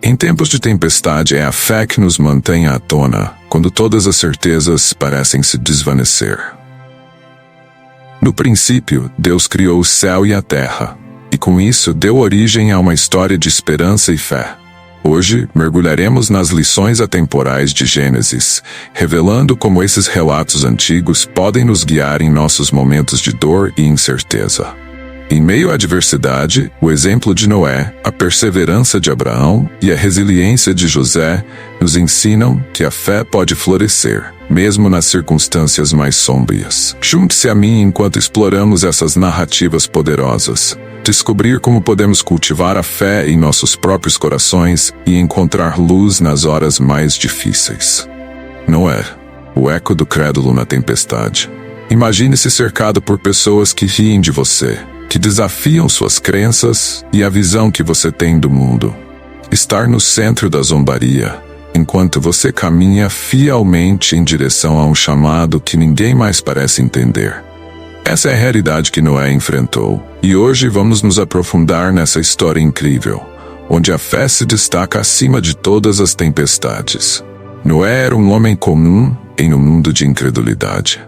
Em tempos de tempestade é a fé que nos mantém à tona, quando todas as certezas parecem se desvanecer. No princípio, Deus criou o céu e a terra, e com isso deu origem a uma história de esperança e fé. Hoje, mergulharemos nas lições atemporais de Gênesis, revelando como esses relatos antigos podem nos guiar em nossos momentos de dor e incerteza. Em meio à adversidade, o exemplo de Noé, a perseverança de Abraão e a resiliência de José nos ensinam que a fé pode florescer, mesmo nas circunstâncias mais sombrias. Junte-se a mim enquanto exploramos essas narrativas poderosas. Descobrir como podemos cultivar a fé em nossos próprios corações e encontrar luz nas horas mais difíceis. Noé, o eco do crédulo na tempestade. Imagine-se cercado por pessoas que riem de você, que desafiam suas crenças e a visão que você tem do mundo. Estar no centro da zombaria, enquanto você caminha fielmente em direção a um chamado que ninguém mais parece entender. Essa é a realidade que Noé enfrentou, e hoje vamos nos aprofundar nessa história incrível, onde a fé se destaca acima de todas as tempestades. Noé era um homem comum em um mundo de incredulidade.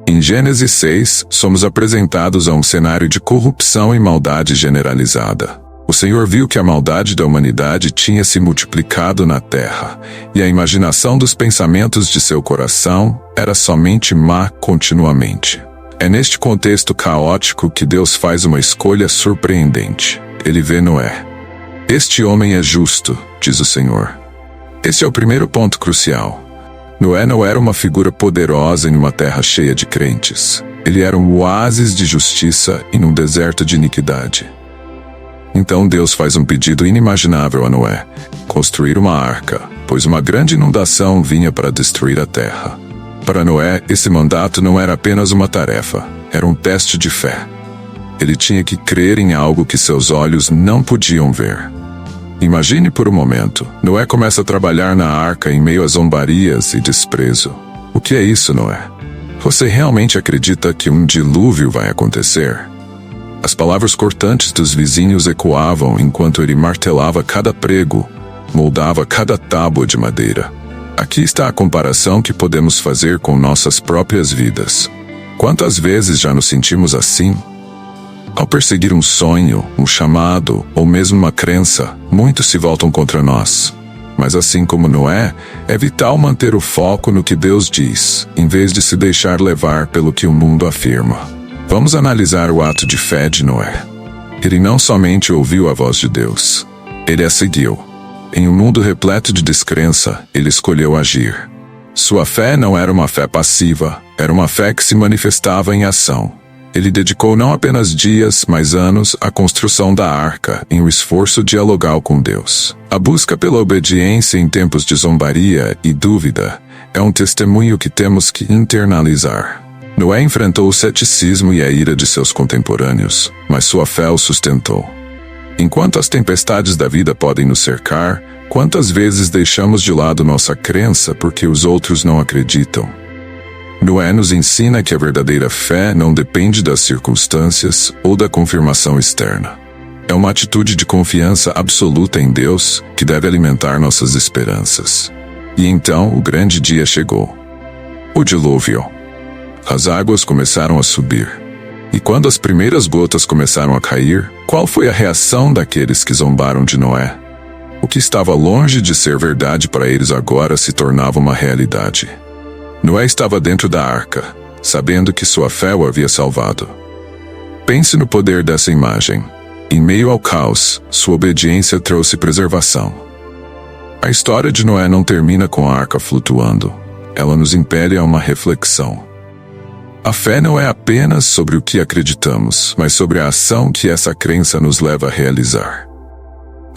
Em Gênesis 6, somos apresentados a um cenário de corrupção e maldade generalizada. O Senhor viu que a maldade da humanidade tinha se multiplicado na terra, e a imaginação dos pensamentos de seu coração era somente má continuamente. É neste contexto caótico que Deus faz uma escolha surpreendente. Ele vê Noé. Este homem é justo, diz o Senhor. Esse é o primeiro ponto crucial. Noé não era uma figura poderosa em uma terra cheia de crentes. Ele era um oásis de justiça em um deserto de iniquidade. Então Deus faz um pedido inimaginável a Noé: construir uma arca, pois uma grande inundação vinha para destruir a terra. Para Noé, esse mandato não era apenas uma tarefa, era um teste de fé. Ele tinha que crer em algo que seus olhos não podiam ver. Imagine por um momento, Noé começa a trabalhar na arca em meio a zombarias e desprezo. O que é isso, Noé? Você realmente acredita que um dilúvio vai acontecer? As palavras cortantes dos vizinhos ecoavam enquanto ele martelava cada prego, moldava cada tábua de madeira. Aqui está a comparação que podemos fazer com nossas próprias vidas. Quantas vezes já nos sentimos assim? Ao perseguir um sonho, um chamado ou mesmo uma crença, muitos se voltam contra nós. Mas assim como Noé, é vital manter o foco no que Deus diz, em vez de se deixar levar pelo que o mundo afirma. Vamos analisar o ato de fé de Noé. Ele não somente ouviu a voz de Deus, ele a seguiu. Em um mundo repleto de descrença, ele escolheu agir. Sua fé não era uma fé passiva, era uma fé que se manifestava em ação. Ele dedicou não apenas dias, mas anos à construção da arca, em um esforço dialogal com Deus. A busca pela obediência em tempos de zombaria e dúvida é um testemunho que temos que internalizar. Noé enfrentou o ceticismo e a ira de seus contemporâneos, mas sua fé o sustentou. Enquanto as tempestades da vida podem nos cercar, quantas vezes deixamos de lado nossa crença porque os outros não acreditam? Noé nos ensina que a verdadeira fé não depende das circunstâncias ou da confirmação externa. É uma atitude de confiança absoluta em Deus que deve alimentar nossas esperanças. E então o grande dia chegou. O dilúvio. As águas começaram a subir. E quando as primeiras gotas começaram a cair, qual foi a reação daqueles que zombaram de Noé? O que estava longe de ser verdade para eles agora se tornava uma realidade. Noé estava dentro da arca, sabendo que sua fé o havia salvado. Pense no poder dessa imagem. Em meio ao caos, sua obediência trouxe preservação. A história de Noé não termina com a arca flutuando. Ela nos impele a uma reflexão. A fé não é apenas sobre o que acreditamos, mas sobre a ação que essa crença nos leva a realizar.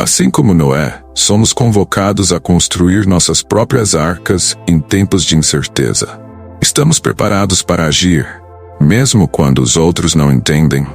Assim como Noé, somos convocados a construir nossas próprias arcas em tempos de incerteza. Estamos preparados para agir, mesmo quando os outros não entendem.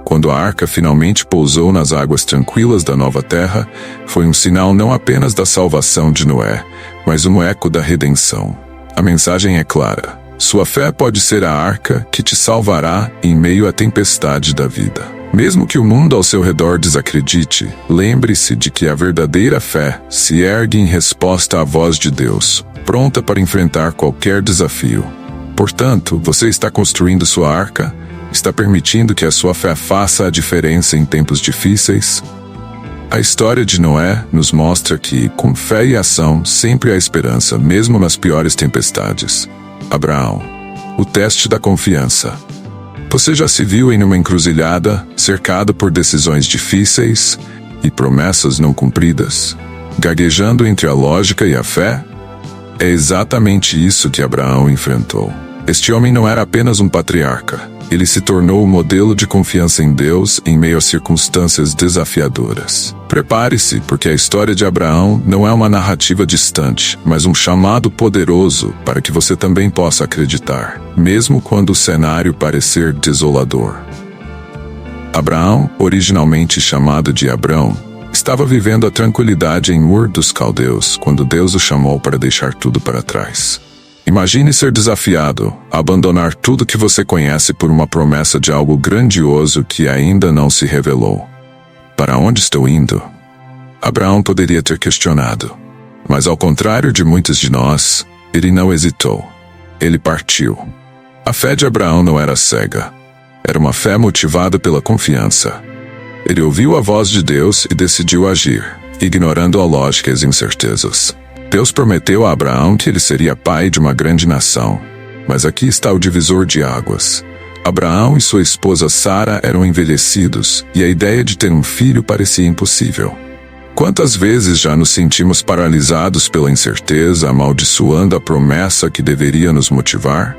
Quando a arca finalmente pousou nas águas tranquilas da nova terra, foi um sinal não apenas da salvação de Noé, mas um eco da redenção. A mensagem é clara. Sua fé pode ser a arca que te salvará em meio à tempestade da vida. Mesmo que o mundo ao seu redor desacredite, lembre-se de que a verdadeira fé se ergue em resposta à voz de Deus, pronta para enfrentar qualquer desafio. Portanto, você está construindo sua arca? Está permitindo que a sua fé faça a diferença em tempos difíceis? A história de Noé nos mostra que, com fé e ação, sempre há esperança, mesmo nas piores tempestades. Abraão, o teste da confiança. Você já se viu em uma encruzilhada, cercado por decisões difíceis e promessas não cumpridas, gaguejando entre a lógica e a fé? É exatamente isso que Abraão enfrentou. Este homem não era apenas um patriarca. Ele se tornou o modelo de confiança em Deus em meio a circunstâncias desafiadoras. Prepare-se, porque a história de Abraão não é uma narrativa distante, mas um chamado poderoso para que você também possa acreditar, mesmo quando o cenário parecer desolador. Abraão, originalmente chamado de Abrão, estava vivendo a tranquilidade em Ur dos Caldeus quando Deus o chamou para deixar tudo para trás. Imagine ser desafiado a abandonar tudo que você conhece por uma promessa de algo grandioso que ainda não se revelou. Para onde estou indo? Abraão poderia ter questionado, mas ao contrário de muitos de nós, ele não hesitou. Ele partiu. A fé de Abraão não era cega. Era uma fé motivada pela confiança. Ele ouviu a voz de Deus e decidiu agir, ignorando a lógica e as incertezas. Deus prometeu a Abraão que ele seria pai de uma grande nação. Mas aqui está o divisor de águas. Abraão e sua esposa Sara eram envelhecidos, e a ideia de ter um filho parecia impossível. Quantas vezes já nos sentimos paralisados pela incerteza, amaldiçoando a promessa que deveria nos motivar?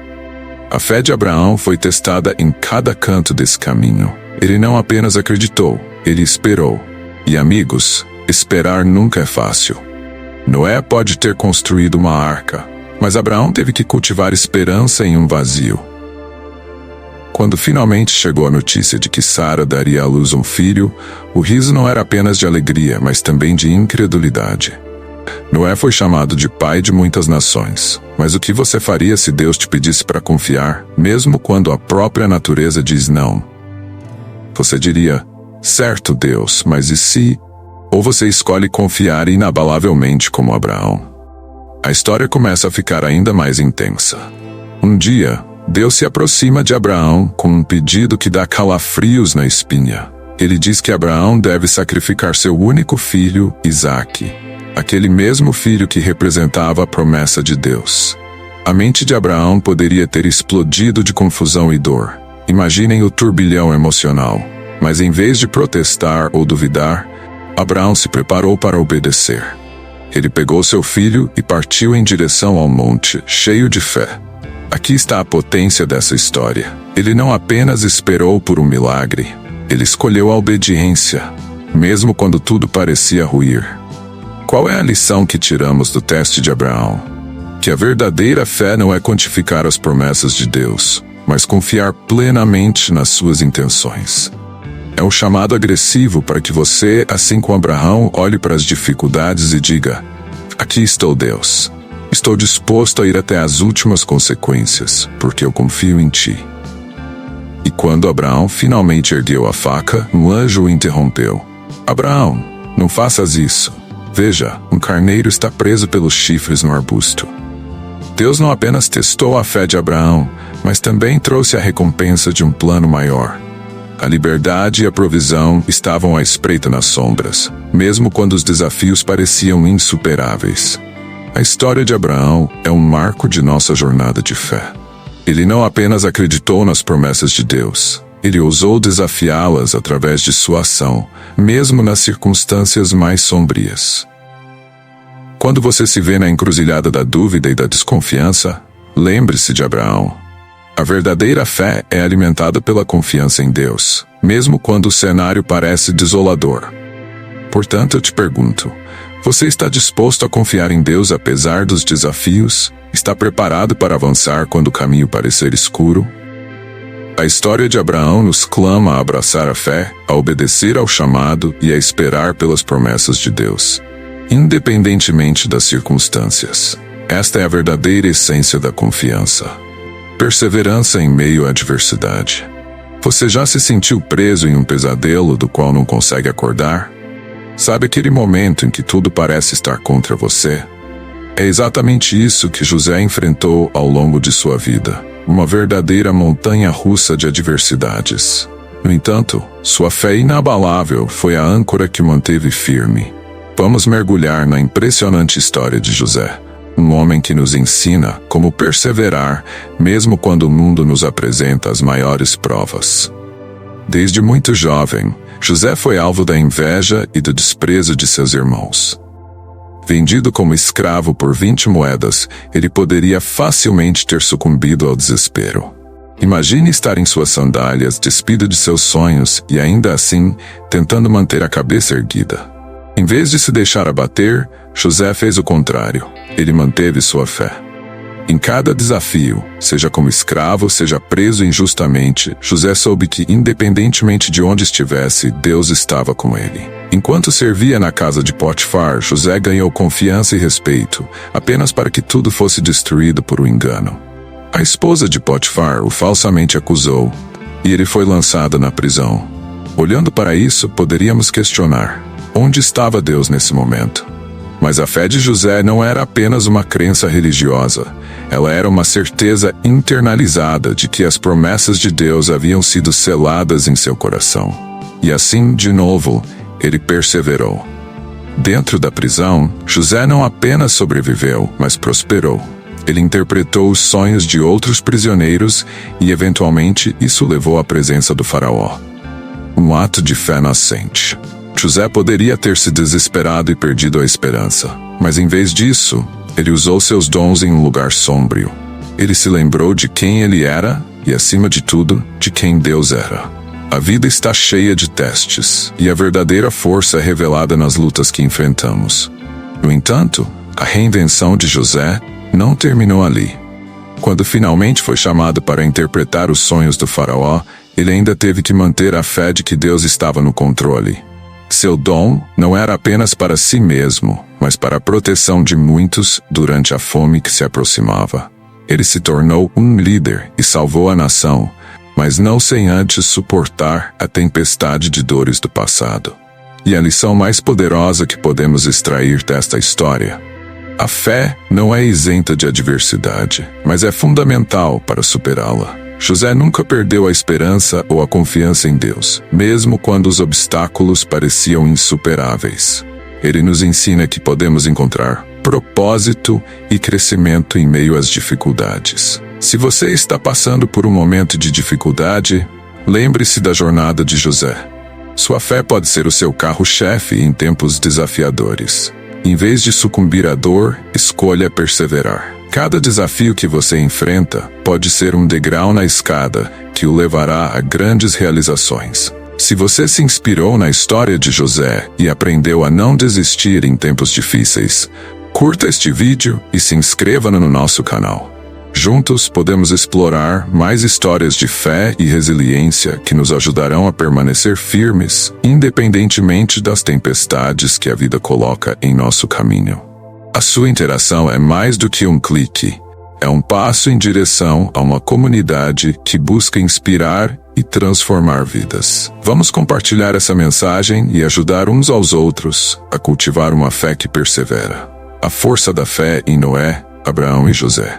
A fé de Abraão foi testada em cada canto desse caminho. Ele não apenas acreditou, ele esperou. E amigos, esperar nunca é fácil. Noé pode ter construído uma arca, mas Abraão teve que cultivar esperança em um vazio. Quando finalmente chegou a notícia de que Sara daria à luz um filho, o riso não era apenas de alegria, mas também de incredulidade. Noé foi chamado de pai de muitas nações, mas o que você faria se Deus te pedisse para confiar, mesmo quando a própria natureza diz não? Você diria, certo Deus, mas e se... Ou você escolhe confiar inabalavelmente como Abraão? A história começa a ficar ainda mais intensa. Um dia, Deus se aproxima de Abraão com um pedido que dá calafrios na espinha. Ele diz que Abraão deve sacrificar seu único filho, Isaque, aquele mesmo filho que representava a promessa de Deus. A mente de Abraão poderia ter explodido de confusão e dor. Imaginem o turbilhão emocional. Mas em vez de protestar ou duvidar, Abraão se preparou para obedecer. Ele pegou seu filho e partiu em direção ao monte, cheio de fé. Aqui está a potência dessa história. Ele não apenas esperou por um milagre, ele escolheu a obediência, mesmo quando tudo parecia ruir. Qual é a lição que tiramos do teste de Abraão? Que a verdadeira fé não é quantificar as promessas de Deus, mas confiar plenamente nas suas intenções. É um chamado agressivo para que você, assim como Abraão, olhe para as dificuldades e diga, aqui estou Deus. Estou disposto a ir até as últimas consequências, porque eu confio em ti. E quando Abraão finalmente ergueu a faca, um anjo o interrompeu. Abraão, não faças isso. Veja, um carneiro está preso pelos chifres no arbusto. Deus não apenas testou a fé de Abraão, mas também trouxe a recompensa de um plano maior. A liberdade e a provisão estavam à espreita nas sombras, mesmo quando os desafios pareciam insuperáveis. A história de Abraão é um marco de nossa jornada de fé. Ele não apenas acreditou nas promessas de Deus, ele ousou desafiá-las através de sua ação, mesmo nas circunstâncias mais sombrias. Quando você se vê na encruzilhada da dúvida e da desconfiança, lembre-se de Abraão. A verdadeira fé é alimentada pela confiança em Deus, mesmo quando o cenário parece desolador. Portanto, eu te pergunto, você está disposto a confiar em Deus apesar dos desafios? Está preparado para avançar quando o caminho parecer escuro? A história de Abraão nos clama a abraçar a fé, a obedecer ao chamado e a esperar pelas promessas de Deus, independentemente das circunstâncias. Esta é a verdadeira essência da confiança. Perseverança em meio à adversidade. Você já se sentiu preso em um pesadelo do qual não consegue acordar? Sabe aquele momento em que tudo parece estar contra você? É exatamente isso que José enfrentou ao longo de sua vida, uma verdadeira montanha-russa de adversidades. No entanto, sua fé inabalável foi a âncora que o manteve firme. Vamos mergulhar na impressionante história de José, um homem que nos ensina como perseverar, mesmo quando o mundo nos apresenta as maiores provas. Desde muito jovem, José foi alvo da inveja e do desprezo de seus irmãos. Vendido como escravo por 20 moedas, ele poderia facilmente ter sucumbido ao desespero. Imagine estar em suas sandálias, despido de seus sonhos e ainda assim, tentando manter a cabeça erguida. Em vez de se deixar abater, José fez o contrário. Ele manteve sua fé. Em cada desafio, seja como escravo, seja preso injustamente, José soube que, independentemente de onde estivesse, Deus estava com ele. Enquanto servia na casa de Potifar, José ganhou confiança e respeito, apenas para que tudo fosse destruído por um engano. A esposa de Potifar o falsamente acusou, e ele foi lançado na prisão. Olhando para isso, poderíamos questionar: onde estava Deus nesse momento? Mas a fé de José não era apenas uma crença religiosa. Ela era uma certeza internalizada de que as promessas de Deus haviam sido seladas em seu coração. E assim, de novo, ele perseverou. Dentro da prisão, José não apenas sobreviveu, mas prosperou. Ele interpretou os sonhos de outros prisioneiros e, eventualmente, isso levou à presença do faraó. Um ato de fé nascente. José poderia ter se desesperado e perdido a esperança, mas em vez disso, ele usou seus dons em um lugar sombrio. Ele se lembrou de quem ele era e, acima de tudo, de quem Deus era. A vida está cheia de testes, e a verdadeira força é revelada nas lutas que enfrentamos. No entanto, a reinvenção de José não terminou ali. Quando finalmente foi chamado para interpretar os sonhos do faraó, ele ainda teve que manter a fé de que Deus estava no controle. Seu dom não era apenas para si mesmo, mas para a proteção de muitos durante a fome que se aproximava. Ele se tornou um líder e salvou a nação, mas não sem antes suportar a tempestade de dores do passado. E a lição mais poderosa que podemos extrair desta história: a fé não é isenta de adversidade, mas é fundamental para superá-la. José nunca perdeu a esperança ou a confiança em Deus, mesmo quando os obstáculos pareciam insuperáveis. Ele nos ensina que podemos encontrar propósito e crescimento em meio às dificuldades. Se você está passando por um momento de dificuldade, lembre-se da jornada de José. Sua fé pode ser o seu carro-chefe em tempos desafiadores. Em vez de sucumbir à dor, escolha perseverar. Cada desafio que você enfrenta pode ser um degrau na escada que o levará a grandes realizações. Se você se inspirou na história de José e aprendeu a não desistir em tempos difíceis, curta este vídeo e se inscreva no nosso canal. Juntos podemos explorar mais histórias de fé e resiliência que nos ajudarão a permanecer firmes, independentemente das tempestades que a vida coloca em nosso caminho. A sua interação é mais do que um clique. É um passo em direção a uma comunidade que busca inspirar e transformar vidas. Vamos compartilhar essa mensagem e ajudar uns aos outros a cultivar uma fé que persevera. A força da fé em Noé, Abraão e José.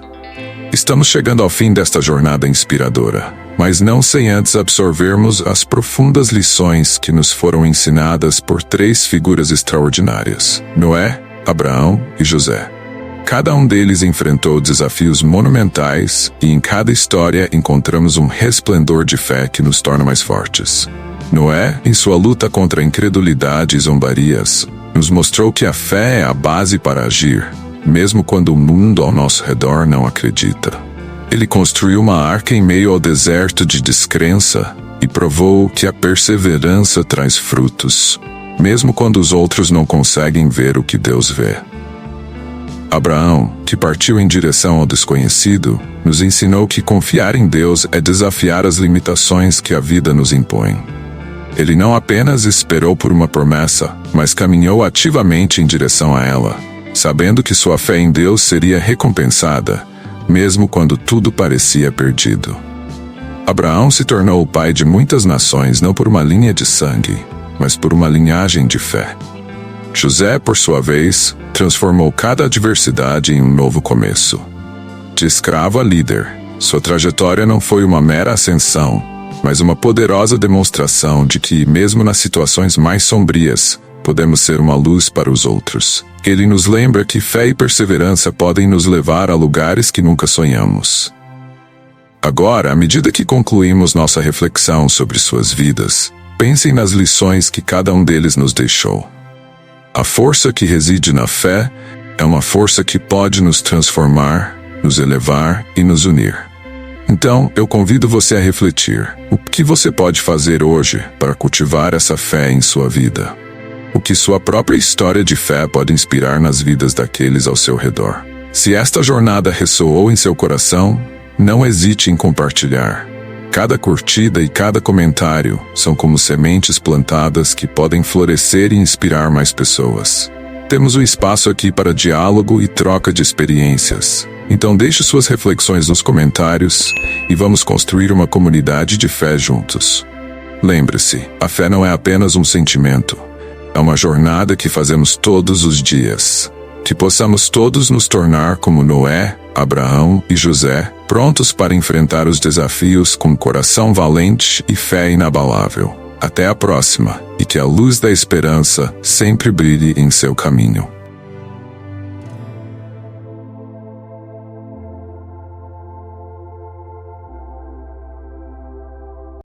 Estamos chegando ao fim desta jornada inspiradora, mas não sem antes absorvermos as profundas lições que nos foram ensinadas por 3 figuras extraordinárias: Noé, Abraão e José. Cada um deles enfrentou desafios monumentais e em cada história encontramos um resplendor de fé que nos torna mais fortes. Noé, em sua luta contra a incredulidade e zombarias, nos mostrou que a fé é a base para agir, mesmo quando o mundo ao nosso redor não acredita. Ele construiu uma arca em meio ao deserto de descrença e provou que a perseverança traz frutos, mesmo quando os outros não conseguem ver o que Deus vê. Abraão, que partiu em direção ao desconhecido, nos ensinou que confiar em Deus é desafiar as limitações que a vida nos impõe. Ele não apenas esperou por uma promessa, mas caminhou ativamente em direção a ela, sabendo que sua fé em Deus seria recompensada, mesmo quando tudo parecia perdido. Abraão se tornou o pai de muitas nações não por uma linha de sangue, mas por uma linhagem de fé. José, por sua vez, transformou cada adversidade em um novo começo. De escravo a líder, sua trajetória não foi uma mera ascensão, mas uma poderosa demonstração de que, mesmo nas situações mais sombrias, podemos ser uma luz para os outros. Ele nos lembra que fé e perseverança podem nos levar a lugares que nunca sonhamos. Agora, à medida que concluímos nossa reflexão sobre suas vidas, pensem nas lições que cada um deles nos deixou. A força que reside na fé é uma força que pode nos transformar, nos elevar e nos unir. Então, eu convido você a refletir. O que você pode fazer hoje para cultivar essa fé em sua vida? O que sua própria história de fé pode inspirar nas vidas daqueles ao seu redor? Se esta jornada ressoou em seu coração, não hesite em compartilhar. Cada curtida e cada comentário são como sementes plantadas que podem florescer e inspirar mais pessoas. Temos um espaço aqui para diálogo e troca de experiências. Então deixe suas reflexões nos comentários e vamos construir uma comunidade de fé juntos. Lembre-se, a fé não é apenas um sentimento. É uma jornada que fazemos todos os dias. Que possamos todos nos tornar como Noé, Abraão e José, prontos para enfrentar os desafios com coração valente e fé inabalável. Até a próxima, e que a luz da esperança sempre brilhe em seu caminho.